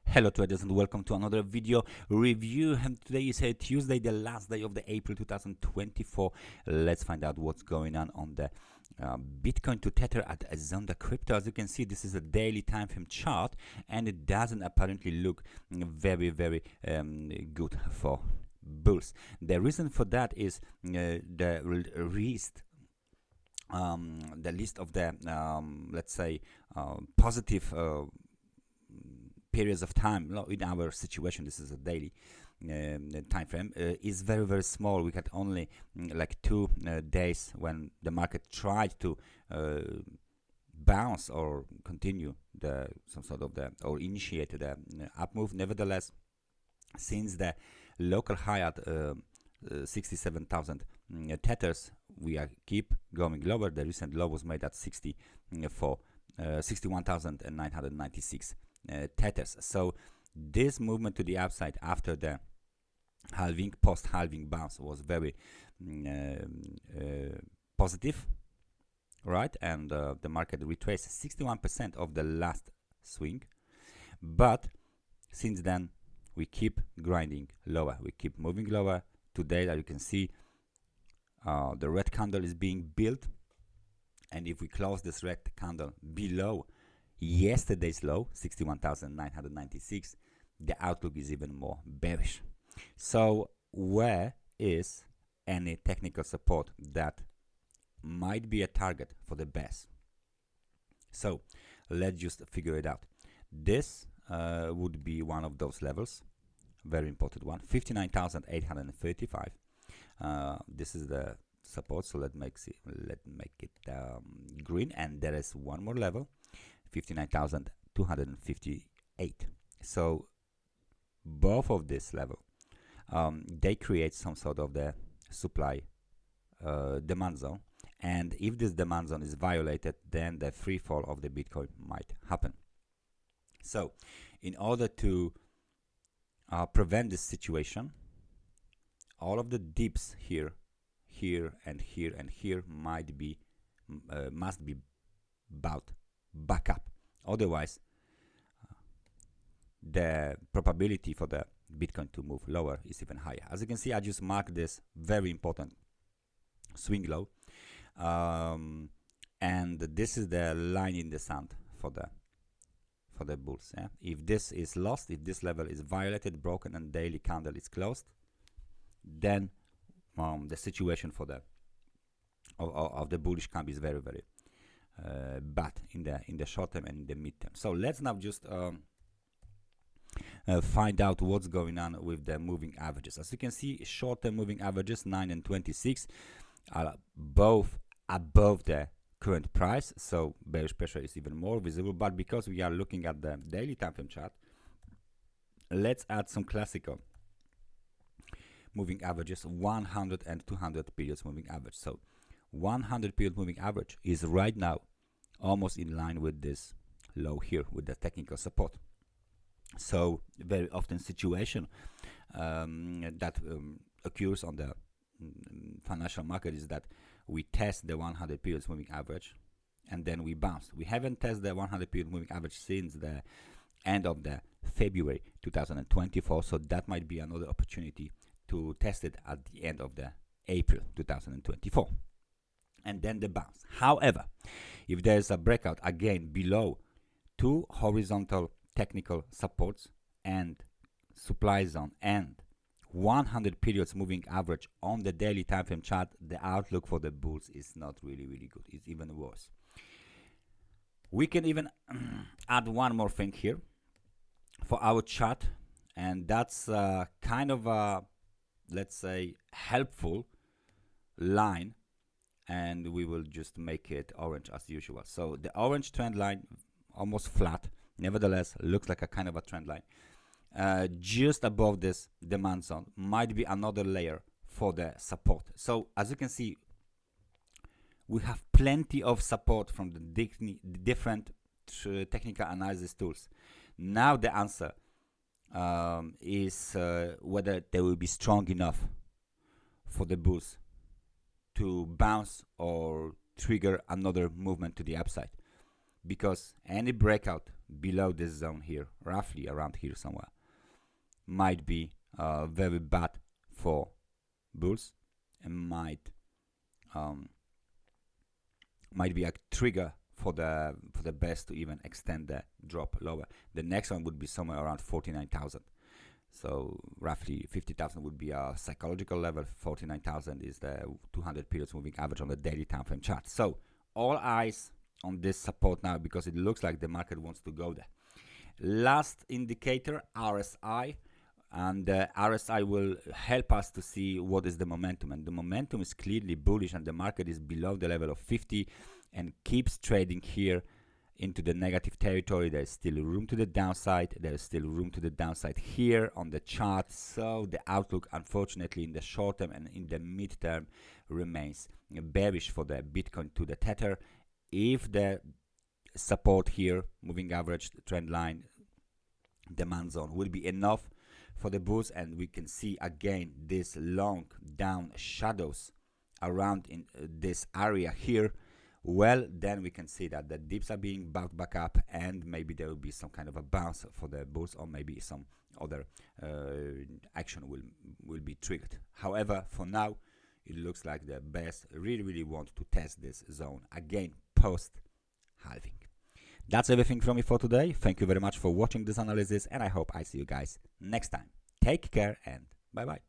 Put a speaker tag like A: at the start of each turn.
A: Hello traders and welcome to another video review, and today is Tuesday, the last day of the April 2024. Let's find out what's going on the Bitcoin to Tether at Zondacrypto. As you can see, this is a daily time frame chart and it doesn't apparently look very good for bulls. The reason for that is the list of the let's say positive periods of time. In our situation, this is a daily time frame, is very small. We had only like 2 days when the market tried to bounce or continue or initiate the up move. Nevertheless, since the local high at 67,000 tethers, we keep going lower. The recent low was made at 61,996 tethers. So this movement to the upside after the post-halving bounce was very positive, right? And the market retraced 61% of the last swing, but since then we keep grinding lower, we keep moving lower. Today, as you can see, the red candle is being built, and if we close this red candle below yesterday's low, 61,996, the outlook is even more bearish. So where is any technical support that might be a target for the bears? So let's just figure it out. This would be one of those levels, very important one, 59,835. This is the support, so let's make it green, and there is one more level, 59,258. So both of this level, they create some sort of the supply demand zone, and if this demand zone is violated, then the free fall of the Bitcoin might happen. So in order to prevent this situation, all of the dips here and here must be bought back up. Otherwise, the probability for the Bitcoin to move lower is even higher. As you can see, I just marked this very important swing low, and this is the line in the sand for the bulls. Yeah? If this is lost, if this level is violated, broken, and daily candle is closed, then the situation for the of the bullish camp is very bad in the short term and in the mid term. So let's now just find out what's going on with the moving averages. As you can see, short-term moving averages 9 and 26 are both above the current price, so bearish pressure is even more visible. But because we are looking at the daily time frame chart, let's add some classical moving averages, 100 and 200 periods moving average. So 100 period moving average is right now almost in line with this low here, with the technical support. So very often situation that occurs on the financial market is that we test the 100 periods moving average and then we bounce. We haven't tested the 100 period moving average since the end of the February 2024, so that might be another opportunity to test it at the end of the April 2024, and then the bounce. However, if there is a breakout again below 2 horizontal technical supports and supply zone and 100 periods moving average on the daily time frame chart, the outlook for the bulls is not really good. It's even worse. We can even add one more thing here for our chart, and that's kind of a, let's say, helpful line, and we will just make it orange as usual. So the orange trend line, almost flat, nevertheless looks like a kind of a trend line. Just above this demand zone might be another layer for the support. So as you can see, we have plenty of support from the different technical analysis tools. Now the answer is whether they will be strong enough for the bulls to bounce or trigger another movement to the upside, because any breakout below this zone here, roughly around here somewhere, might be very bad for bulls and might be a trigger for the bears to even extend the drop lower. The next one would be somewhere around 49,000. So roughly 50,000 would be a psychological level. 49,000 is the 200 periods moving average on the daily time frame chart. So all eyes on this support now, because it looks like the market wants to go there. Last indicator, RSI, and RSI will help us to see what is the momentum, and the momentum is clearly bullish, and the market is below the level of 50 and keeps trading here into the negative territory. There is still room to the downside. There is still room to the downside here on the chart. So the outlook, unfortunately, in the short term and in the midterm remains bearish for the Bitcoin to the Tether. If the support here, moving average trend line, demand zone, will be enough for the bulls, and we can see again this long down shadows around in this area here, well, then we can see that the dips are being bounced back up, and maybe there will be some kind of a bounce for the bulls, or maybe some other action will be triggered. However, for now, it looks like the bears really want to test this zone again post halving. That's everything from me for today. Thank you very much for watching this analysis, and I hope I see you guys next time. Take care and bye bye.